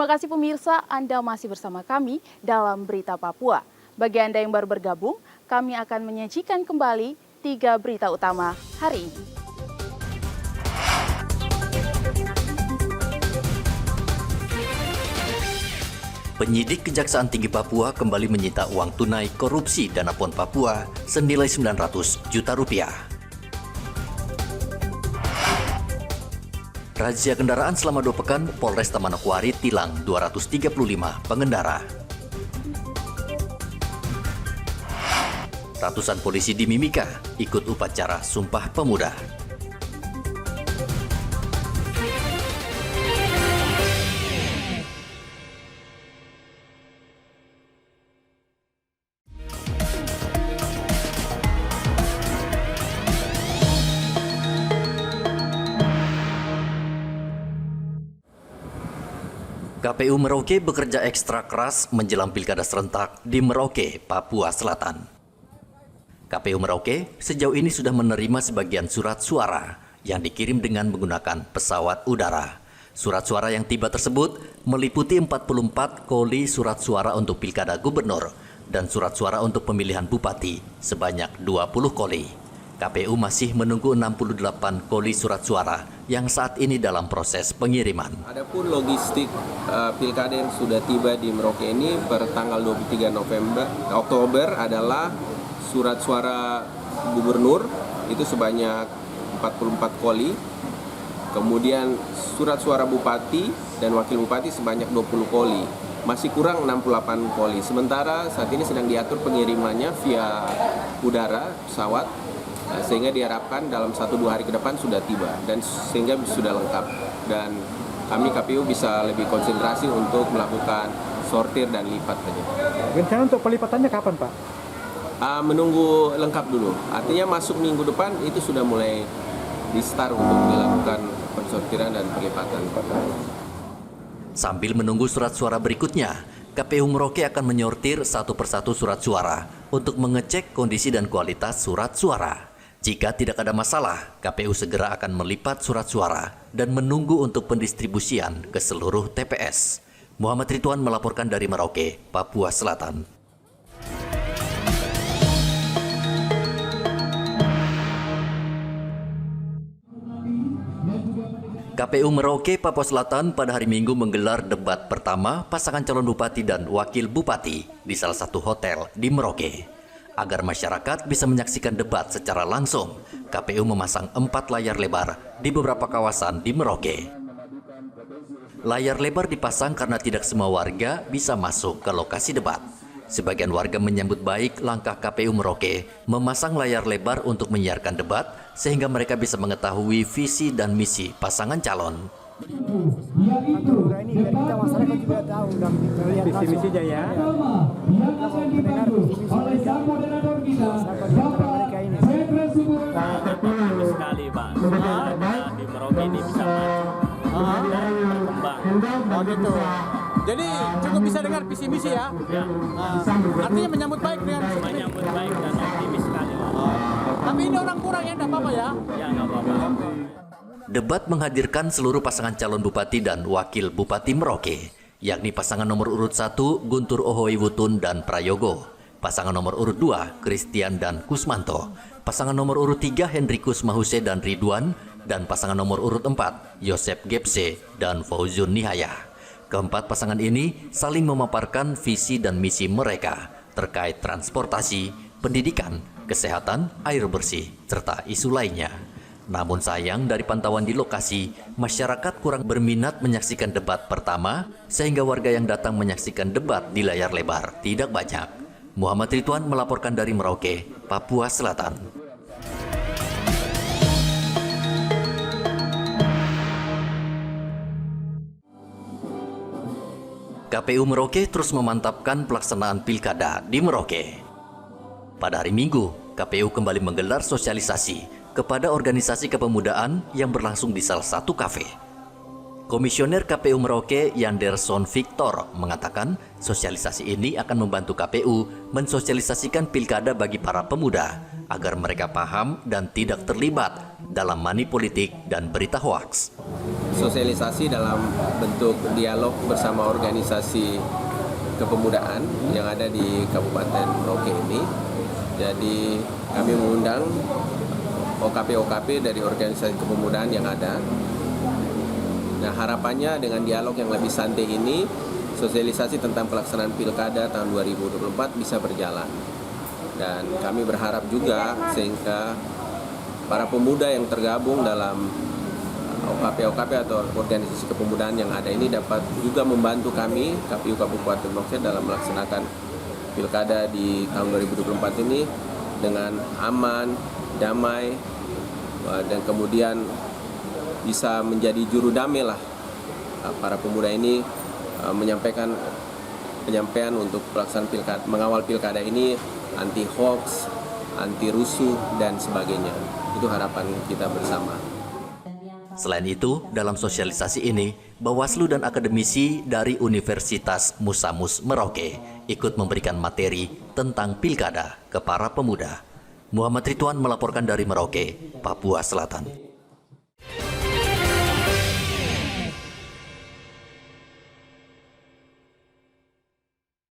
Terima kasih pemirsa, Anda masih bersama kami dalam Berita Papua. Bagi Anda yang baru bergabung, kami akan menyajikan kembali 3 berita utama hari ini. Penyidik Kejaksaan Tinggi Papua kembali menyita uang tunai korupsi dana PON Papua senilai 900 juta rupiah. Razia kendaraan selama 2 pekan, Polresta Manokwari tilang 235 pengendara. Ratusan polisi di Mimika ikut upacara Sumpah Pemuda. KPU Merauke bekerja ekstra keras menjelang pilkada serentak di Merauke, Papua Selatan. KPU Merauke sejauh ini sudah menerima sebagian surat suara yang dikirim dengan menggunakan pesawat udara. Surat suara yang tiba tersebut meliputi 44 koli surat suara untuk pilkada gubernur dan surat suara untuk pemilihan bupati sebanyak 20 koli. KPU masih menunggu 68 koli surat suara yang saat ini dalam proses pengiriman. Adapun logistik pilkada yang sudah tiba di Merauke ini per tanggal 23 Oktober adalah surat suara gubernur itu sebanyak 44 koli. Kemudian surat suara bupati dan wakil bupati sebanyak 20 koli. Masih kurang 68 koli. Sementara saat ini sedang diatur pengirimannya via udara, pesawat, sehingga diharapkan dalam 1-2 hari ke depan sudah tiba dan sehingga sudah lengkap, dan kami KPU bisa lebih konsentrasi untuk melakukan sortir dan lipat saja. Rencana untuk pelipatannya kapan, Pak? Menunggu lengkap dulu, artinya masuk minggu depan itu sudah mulai di-start untuk dilakukan pensortiran dan pelipatan. Sambil menunggu surat suara berikutnya, KPU Merauke akan menyortir satu persatu surat suara untuk mengecek kondisi dan kualitas surat suara. Jika tidak ada masalah, KPU segera akan melipat surat suara dan menunggu untuk pendistribusian ke seluruh TPS. Muhammad Ridwan melaporkan dari Merauke, Papua Selatan. KPU Merauke, Papua Selatan pada hari Minggu menggelar debat pertama pasangan calon bupati dan wakil bupati di salah satu hotel di Merauke. Agar masyarakat bisa menyaksikan debat secara langsung, KPU memasang 4 layar lebar di beberapa kawasan di Merauke. Layar lebar dipasang karena tidak semua warga bisa masuk ke lokasi debat. Sebagian warga menyambut baik langkah KPU Merauke memasang layar lebar untuk menyiarkan debat sehingga mereka bisa mengetahui visi dan misi pasangan calon. Ini biar kita masyarakat juga tahu dan melihat visi-misinya ya. Mendengar visi-misi mereka. Mereka ini. Bagus sekali, Pak. Di Merauke ini bisa maju dan berkembang. Oh gitu. Jadi cukup bisa dengar visi misi ya. Artinya menyambut baik dengan Menyambut baik dan optimis sekali. Tapi ini orang kurang ya, enggak apa-apa ya. Ya, nggak apa-apa. Debat menghadirkan seluruh pasangan calon bupati dan wakil bupati Merauke, yakni pasangan nomor urut 1 Guntur Ohoi Wutun dan Prayogo, pasangan nomor urut 2 Christian dan Kusmanto, pasangan nomor urut 3 Hendrikus Mahuse dan Ridwan, dan pasangan nomor urut 4 Yosep Gepse dan Fauzun Nihaya. Keempat pasangan ini saling memaparkan visi dan misi mereka terkait transportasi, pendidikan, kesehatan, air bersih, serta isu lainnya. Namun sayang dari pantauan di lokasi, masyarakat kurang berminat menyaksikan debat pertama, sehingga warga yang datang menyaksikan debat di layar lebar tidak banyak. Muhammad Ridwan melaporkan dari Merauke, Papua Selatan. KPU Merauke terus memantapkan pelaksanaan pilkada di Merauke. Pada hari Minggu, KPU kembali menggelar sosialisasi kepada organisasi kepemudaan yang berlangsung di salah satu kafe. Komisioner KPU Merauke Yanderson Victor mengatakan sosialisasi ini akan membantu KPU mensosialisasikan pilkada bagi para pemuda agar mereka paham dan tidak terlibat dalam money politik dan berita hoaks. Sosialisasi dalam bentuk dialog bersama organisasi kepemudaan yang ada di Kabupaten Merauke ini. Jadi kami mengundang OKP-OKP dari organisasi kepemudaan yang ada. Nah, harapannya dengan dialog yang lebih santai ini, sosialisasi tentang pelaksanaan pilkada tahun 2024 bisa berjalan. Dan kami berharap juga sehingga para pemuda yang tergabung dalam OKP-OKP atau organisasi kepemudaan yang ada ini dapat juga membantu kami, KPU Kabupaten Merauke, dalam melaksanakan pilkada di tahun 2024 ini dengan aman, damai, dan kemudian bisa menjadi juru damai lah para pemuda ini menyampaikan penyampaian untuk pelaksanaan pilkada, mengawal pilkada ini anti hoax, anti rusuh dan sebagainya. Itu harapan kita bersama. Selain itu, dalam sosialisasi ini, Bawaslu dan akademisi dari Universitas Musamus Merauke ikut memberikan materi tentang pilkada ke para pemuda. Muhammad Ridwan melaporkan dari Merauke, Papua Selatan.